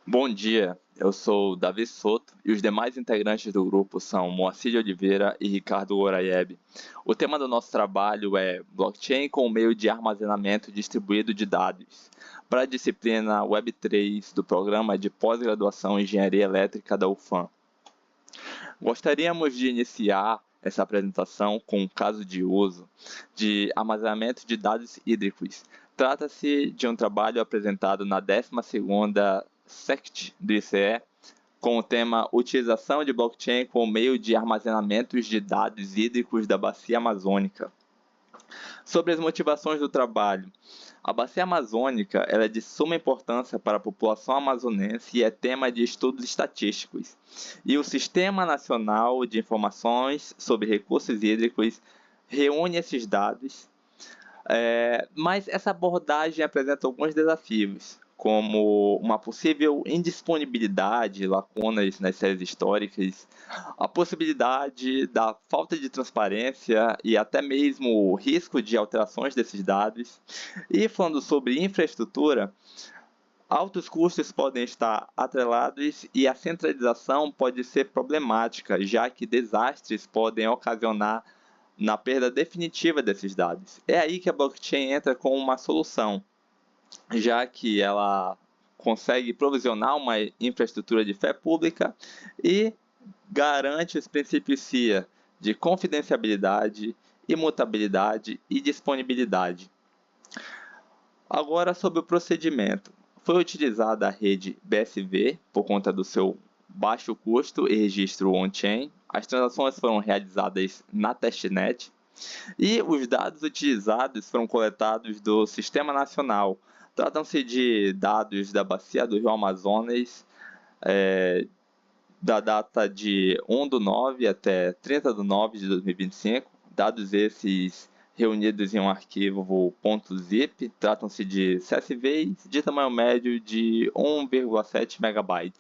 Bom dia, eu sou Davi Soto e os demais integrantes do grupo são Moacir de Oliveira e Ricardo Goraieb. O tema do nosso trabalho é Blockchain como meio de armazenamento distribuído de dados, para a disciplina Web3 do Programa de Pós-Graduação em Engenharia Elétrica da UFAM. Gostaríamos de iniciar essa apresentação com um caso de uso de armazenamento de dados hídricos. Trata-se de um trabalho apresentado na 12ª SECT do ICE, com o tema Utilização de blockchain como meio de armazenamento de dados hídricos da Bacia Amazônica. Sobre as motivações do trabalho. A Bacia Amazônica ela é de suma importância para a população amazonense e é tema de estudos estatísticos. E o Sistema Nacional de Informações sobre Recursos Hídricos reúne esses dados, mas essa abordagem apresenta alguns desafios, como uma possível indisponibilidade, lacunas nas séries históricas, a possibilidade da falta de transparência e até mesmo o risco de alterações desses dados. E falando sobre infraestrutura, altos custos podem estar atrelados e a centralização pode ser problemática, já que desastres podem ocasionar na perda definitiva desses dados. É aí que a blockchain entra como uma solução, já que ela consegue provisionar uma infraestrutura de fé pública e garante os princípios CIA de confidencialidade, imutabilidade e disponibilidade. Agora, sobre o procedimento. Foi utilizada a rede BSV por conta do seu baixo custo e registro on-chain. As transações foram realizadas na testnet e os dados utilizados foram coletados do Sistema Nacional. Tratam-se de dados da Bacia do Rio Amazonas, da data de 1/9 até 30/9 de 2025. Dados esses reunidos em um arquivo .zip, tratam-se de CSVs de tamanho médio de 1,7 MB.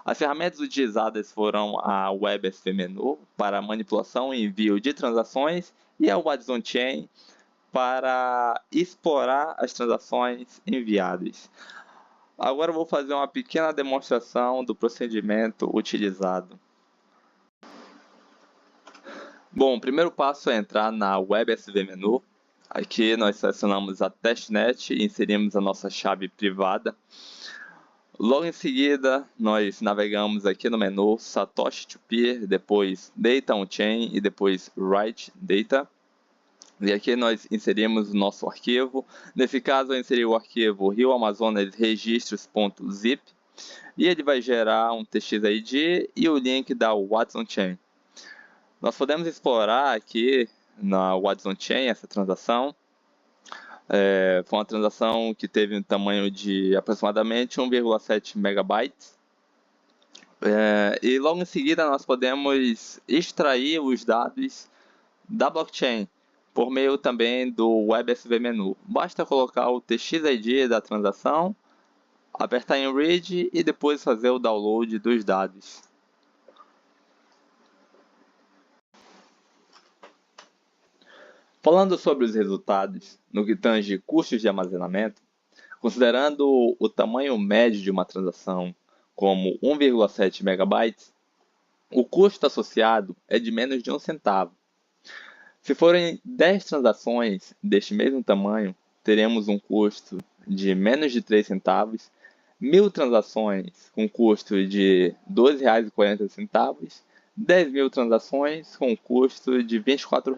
As ferramentas utilizadas foram a WebSV Menu para manipulação e envio de transações e a Watson Chain para explorar as transações enviadas. Agora eu vou fazer uma pequena demonstração do procedimento utilizado. Bom, o primeiro passo é entrar na WebSV Menu. Aqui nós selecionamos a testnet e inserimos a nossa chave privada. Logo em seguida, nós navegamos aqui no menu Satoshi to Peer, depois Data on Chain e depois Write Data. E aqui nós inserimos o nosso arquivo. Nesse caso, eu inseri o arquivo Rio Amazonas registros.zip e ele vai gerar um TXID e o link da Watson Chain. Nós podemos explorar aqui na Watson Chain essa transação. Foi uma transação que teve um tamanho de aproximadamente 1,7 MB. E logo em seguida nós podemos extrair os dados da blockchain por meio também do WebSV Menu. Basta colocar o TXID da transação, apertar em Read e depois fazer o download dos dados. Falando sobre os resultados no que tange custos de armazenamento, considerando o tamanho médio de uma transação como 1,7 MB, o custo associado é de menos de 1 centavo. Se forem 10 transações deste mesmo tamanho, teremos um custo de menos de 3 centavos, 1.000 transações com custo de R$ 12,40, 10.000 transações com custo de R$ 24.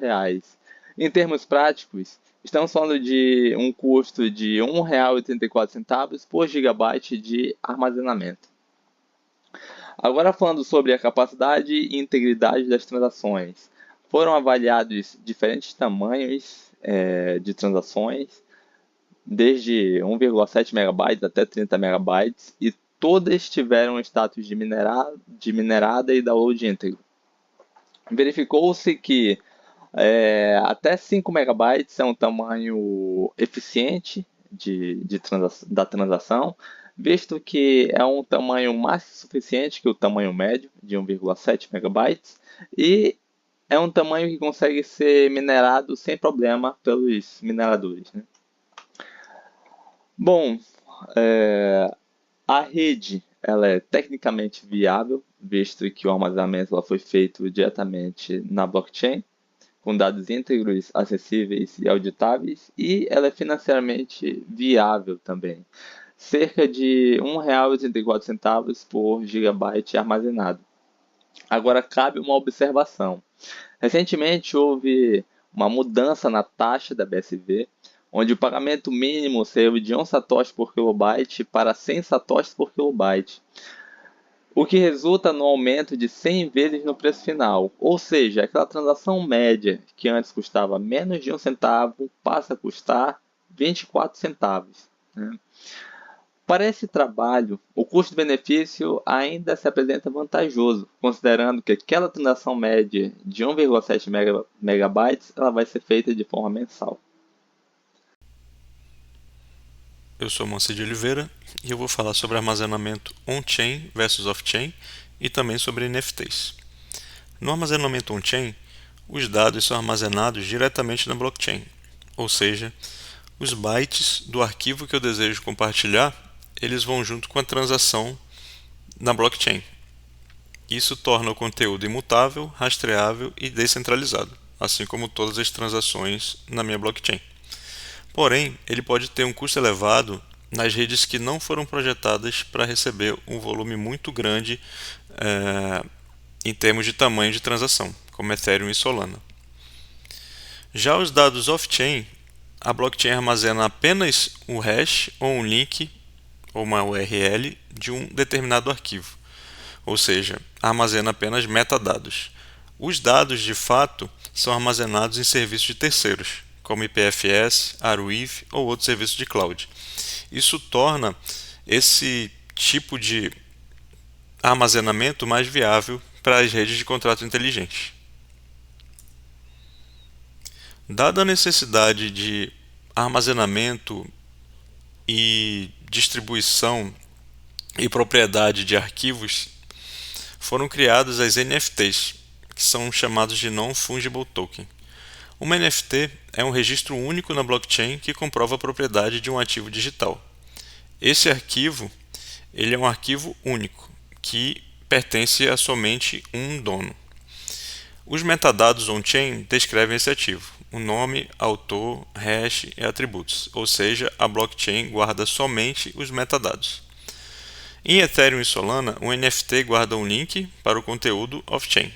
Em termos práticos, estamos falando de um custo de R$ 1,34 por gigabyte de armazenamento. Agora falando sobre a capacidade e integridade das transações. Foram avaliados diferentes tamanhos de transações, desde 1,7 MB até 30 MB, e todas tiveram status de minerada e download íntegro. Verificou-se que até 5 MB é um tamanho eficiente da transação, visto que é um tamanho mais suficiente que o tamanho médio, de 1,7 MB, e é um tamanho que consegue ser minerado sem problema pelos mineradores, Bom, a rede Ela é tecnicamente viável, visto que o armazenamento ela foi feito diretamente na blockchain, com dados íntegros, acessíveis e auditáveis, e ela é financeiramente viável também, cerca de R$ 1,34 por gigabyte armazenado. Agora cabe uma observação. Recentemente houve uma mudança na taxa da BSV, onde o pagamento mínimo saiu de 1 satoshi por kilobyte para 100 satoshis por kilobyte, o que resulta no aumento de 100 vezes no preço final. Ou seja, aquela transação média que antes custava menos de 1 centavo passa a custar 24 centavos. Né? Para esse trabalho, o custo-benefício ainda se apresenta vantajoso, considerando que aquela transação média de 1,7 megabytes ela vai ser feita de forma mensal. Eu sou Moacir de Oliveira e eu vou falar sobre armazenamento on-chain versus off-chain e também sobre NFTs. No armazenamento on-chain, os dados são armazenados diretamente na blockchain, ou seja, os bytes do arquivo que eu desejo compartilhar, eles vão junto com a transação na blockchain. Isso torna o conteúdo imutável, rastreável e descentralizado, assim como todas as transações na minha blockchain. Porém, ele pode ter um custo elevado nas redes que não foram projetadas para receber um volume muito grande em termos de tamanho de transação, como Ethereum e Solana. Já os dados off-chain, a blockchain armazena apenas um hash ou um link ou uma URL de um determinado arquivo, ou seja, armazena apenas metadados. Os dados, de fato, são armazenados em serviços de terceiros, como IPFS, Arweave ou outros serviços de cloud. Isso torna esse tipo de armazenamento mais viável para as redes de contrato inteligente. Dada a necessidade de armazenamento e distribuição e propriedade de arquivos, foram criadas as NFTs, que são chamados de Non-Fungible Token. Uma NFT é um registro único na blockchain que comprova a propriedade de um ativo digital. Esse arquivo, ele é um arquivo único, que pertence a somente um dono. Os metadados on-chain descrevem esse ativo, o nome, autor, hash e atributos, ou seja, a blockchain guarda somente os metadados. Em Ethereum e Solana, o NFT guarda um link para o conteúdo off-chain.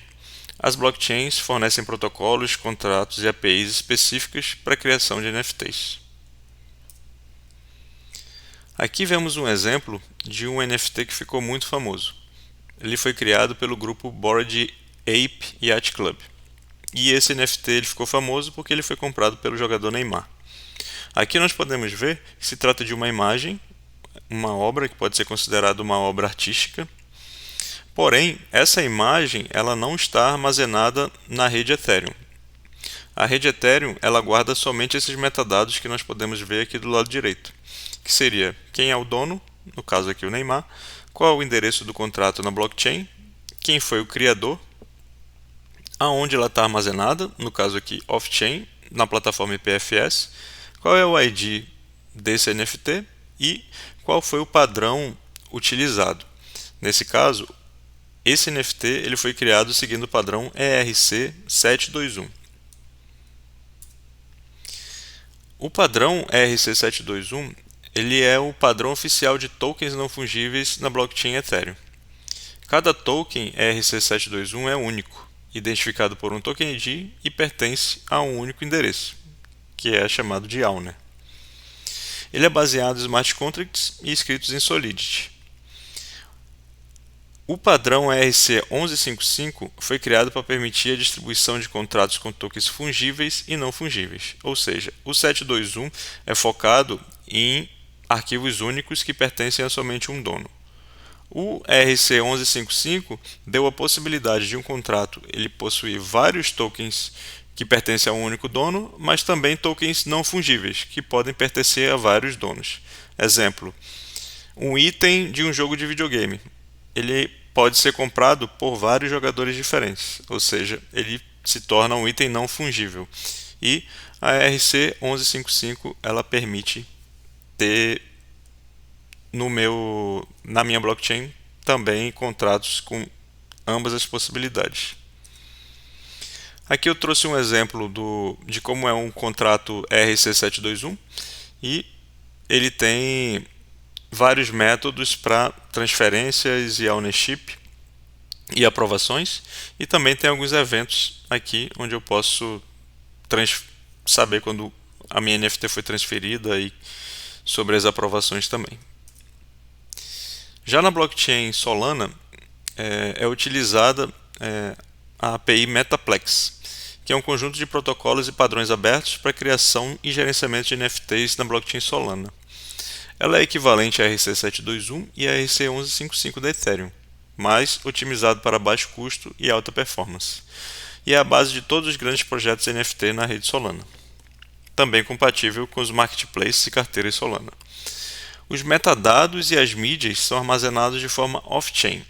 As blockchains fornecem protocolos, contratos e APIs específicas para a criação de NFTs. Aqui vemos um exemplo de um NFT que ficou muito famoso. Ele foi criado pelo grupo Bored Ape Yacht Club. E esse NFT ele ficou famoso porque ele foi comprado pelo jogador Neymar. Aqui nós podemos ver que se trata de uma imagem, uma obra que pode ser considerada uma obra artística. Porém, essa imagem ela não está armazenada na rede Ethereum. A rede Ethereum ela guarda somente esses metadados que nós podemos ver aqui do lado direito, que seria quem é o dono, no caso aqui o Neymar, qual é o endereço do contrato na blockchain, quem foi o criador, aonde ela está armazenada, no caso aqui off-chain, na plataforma IPFS, qual é o ID desse NFT e qual foi o padrão utilizado. Nesse caso, esse NFT ele foi criado seguindo o padrão ERC721. O padrão ERC721 ele é o padrão oficial de tokens não fungíveis na blockchain Ethereum. Cada token ERC721 é único, identificado por um token ID e pertence a um único endereço, que é chamado de owner. Ele é baseado em smart contracts e escritos em Solidity. O padrão ERC1155 foi criado para permitir a distribuição de contratos com tokens fungíveis e não fungíveis, ou seja, o 721 é focado em arquivos únicos que pertencem a somente um dono. O ERC1155 deu a possibilidade de um contrato ele possuir vários tokens que pertencem a um único dono, mas também tokens não fungíveis, que podem pertencer a vários donos. Exemplo, um item de um jogo de videogame. Ele pode ser comprado por vários jogadores diferentes, ou seja, ele se torna um item não fungível. E a ERC1155 ela permite ter na minha blockchain também contratos com ambas as possibilidades. Aqui eu trouxe um exemplo de como é um contrato RC721 e ele tem vários métodos para transferências e ownership e aprovações, e também tem alguns eventos aqui onde eu posso saber quando a minha NFT foi transferida e sobre as aprovações também. Já na blockchain Solana é utilizada a API Metaplex, que é um conjunto de protocolos e padrões abertos para criação e gerenciamento de NFTs na blockchain Solana. Ela é equivalente à RC721 e à RC1155 da Ethereum, mas otimizado para baixo custo e alta performance, e é a base de todos os grandes projetos NFT na rede Solana. Também compatível com os marketplaces e carteiras Solana. Os metadados e as mídias são armazenados de forma off-chain,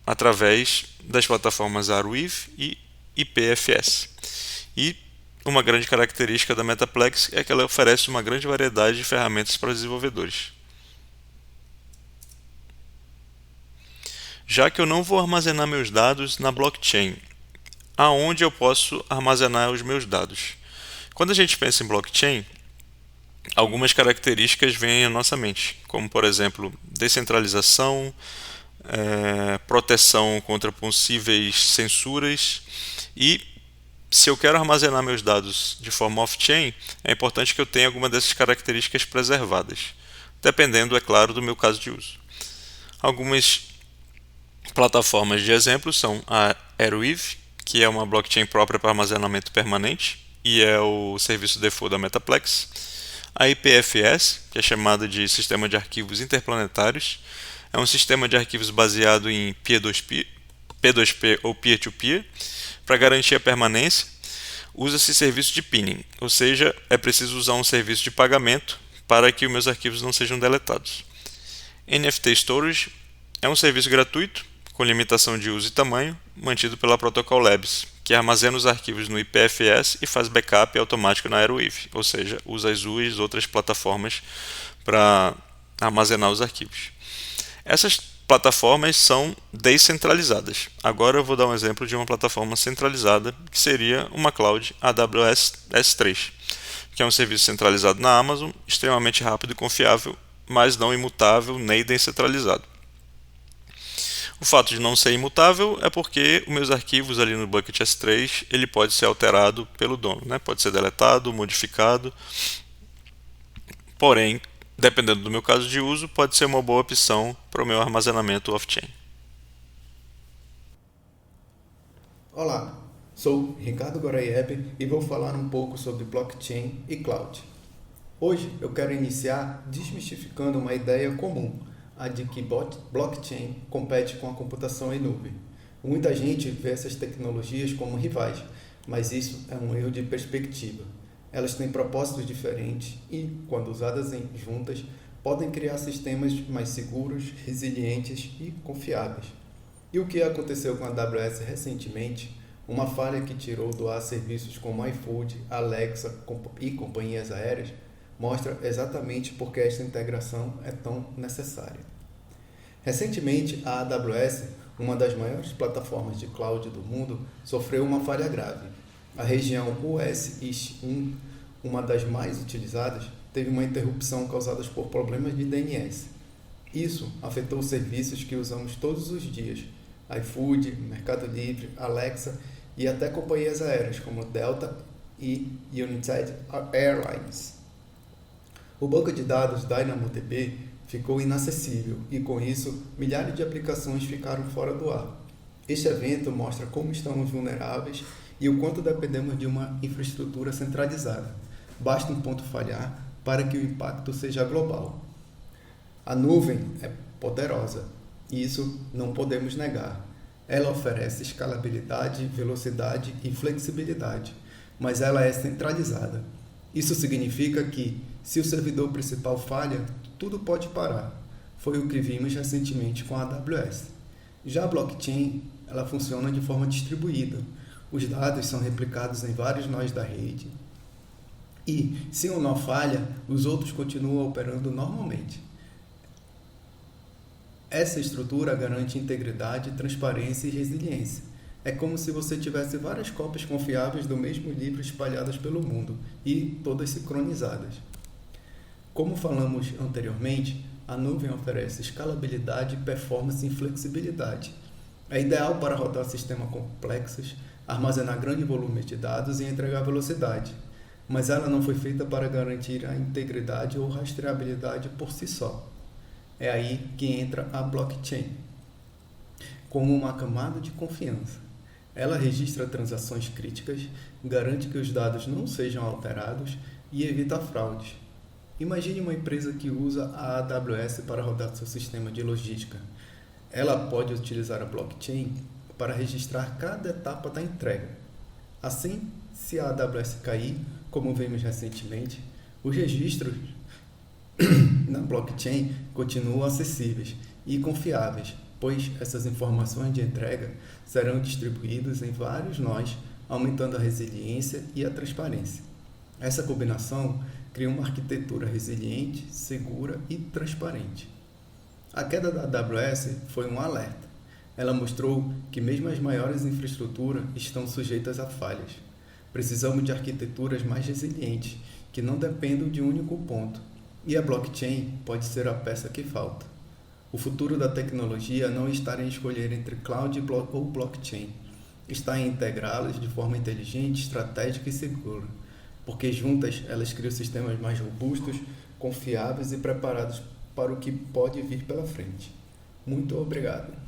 através das plataformas Arweave e IPFS. E uma grande característica da Metaplex é que ela oferece uma grande variedade de ferramentas para desenvolvedores. Já que eu não vou armazenar meus dados na blockchain, aonde eu posso armazenar os meus dados? Quando a gente pensa em blockchain, algumas características vêm à nossa mente, como por exemplo, descentralização, proteção contra possíveis censuras, e se eu quero armazenar meus dados de forma off-chain, é importante que eu tenha alguma dessas características preservadas, dependendo, é claro, do meu caso de uso. Algumas plataformas de exemplo são a Arweave, que é uma blockchain própria para armazenamento permanente e é o serviço default da Metaplex. A IPFS, que é chamada de Sistema de Arquivos Interplanetários, é um sistema de arquivos baseado em P2P ou peer-to-peer. Para garantir a permanência, usa-se serviço de pinning, ou seja, é preciso usar um serviço de pagamento para que os meus arquivos não sejam deletados. NFT Storage é um serviço gratuito, com limitação de uso e tamanho, mantido pela Protocol Labs, que armazena os arquivos no IPFS e faz backup automático na Arweave, ou seja, usa as outras plataformas para armazenar os arquivos. Essas plataformas são descentralizadas. Agora eu vou dar um exemplo de uma plataforma centralizada, que seria uma cloud AWS S3, que é um serviço centralizado na Amazon, extremamente rápido e confiável, mas não imutável nem descentralizado. O fato de não ser imutável é porque os meus arquivos ali no Bucket S3 ele pode ser alterado pelo dono, né? Pode ser deletado, modificado. Porém, dependendo do meu caso de uso, pode ser uma boa opção para o meu armazenamento off-chain. Olá, sou Ricardo Goraieb e vou falar um pouco sobre blockchain e cloud. Hoje eu quero iniciar desmistificando uma ideia comum, a de que blockchain compete com a computação em nuvem. Muita gente vê essas tecnologias como rivais, mas isso é um erro de perspectiva. Elas têm propósitos diferentes e, quando usadas juntas, podem criar sistemas mais seguros, resilientes e confiáveis. E o que aconteceu com a AWS recentemente, uma falha que tirou do ar serviços como iFood, Alexa e companhias aéreas, mostra exatamente por que esta integração é tão necessária. Recentemente, a AWS, uma das maiores plataformas de cloud do mundo, sofreu uma falha grave. A região US East 1, uma das mais utilizadas, teve uma interrupção causada por problemas de DNS. Isso afetou serviços que usamos todos os dias, iFood, Mercado Livre, Alexa e até companhias aéreas como Delta e United Airlines. O banco de dados DynamoDB ficou inacessível e, com isso, milhares de aplicações ficaram fora do ar. Este evento mostra como estamos vulneráveis e o quanto dependemos de uma infraestrutura centralizada. Basta um ponto falhar para que o impacto seja global. A nuvem é poderosa e isso não podemos negar. Ela oferece escalabilidade, velocidade e flexibilidade, mas ela é centralizada. Isso significa que, se o servidor principal falha, tudo pode parar. Foi o que vimos recentemente com a AWS. Já a blockchain, ela funciona de forma distribuída. Os dados são replicados em vários nós da rede. E, se um nó falha, os outros continuam operando normalmente. Essa estrutura garante integridade, transparência e resiliência. É como se você tivesse várias cópias confiáveis do mesmo livro espalhadas pelo mundo e todas sincronizadas. Como falamos anteriormente, a nuvem oferece escalabilidade, performance e flexibilidade. É ideal para rodar sistemas complexos, armazenar grande volume de dados e entregar velocidade, mas ela não foi feita para garantir a integridade ou rastreabilidade por si só. É aí que entra a blockchain, como uma camada de confiança. Ela registra transações críticas, garante que os dados não sejam alterados e evita fraudes. Imagine uma empresa que usa a AWS para rodar seu sistema de logística. Ela pode utilizar a blockchain para registrar cada etapa da entrega. Assim, se a AWS cair, como vimos recentemente, os registros na blockchain continuam acessíveis e confiáveis, pois essas informações de entrega serão distribuídas em vários nós, aumentando a resiliência e a transparência. Essa combinação cria uma arquitetura resiliente, segura e transparente. A queda da AWS foi um alerta. Ela mostrou que mesmo as maiores infraestruturas estão sujeitas a falhas. Precisamos de arquiteturas mais resilientes, que não dependam de um único ponto. E a blockchain pode ser a peça que falta. O futuro da tecnologia não está em escolher entre cloud ou blockchain. Está em integrá-las de forma inteligente, estratégica e segura, porque juntas elas criam sistemas mais robustos, confiáveis e preparados para o que pode vir pela frente. Muito obrigado.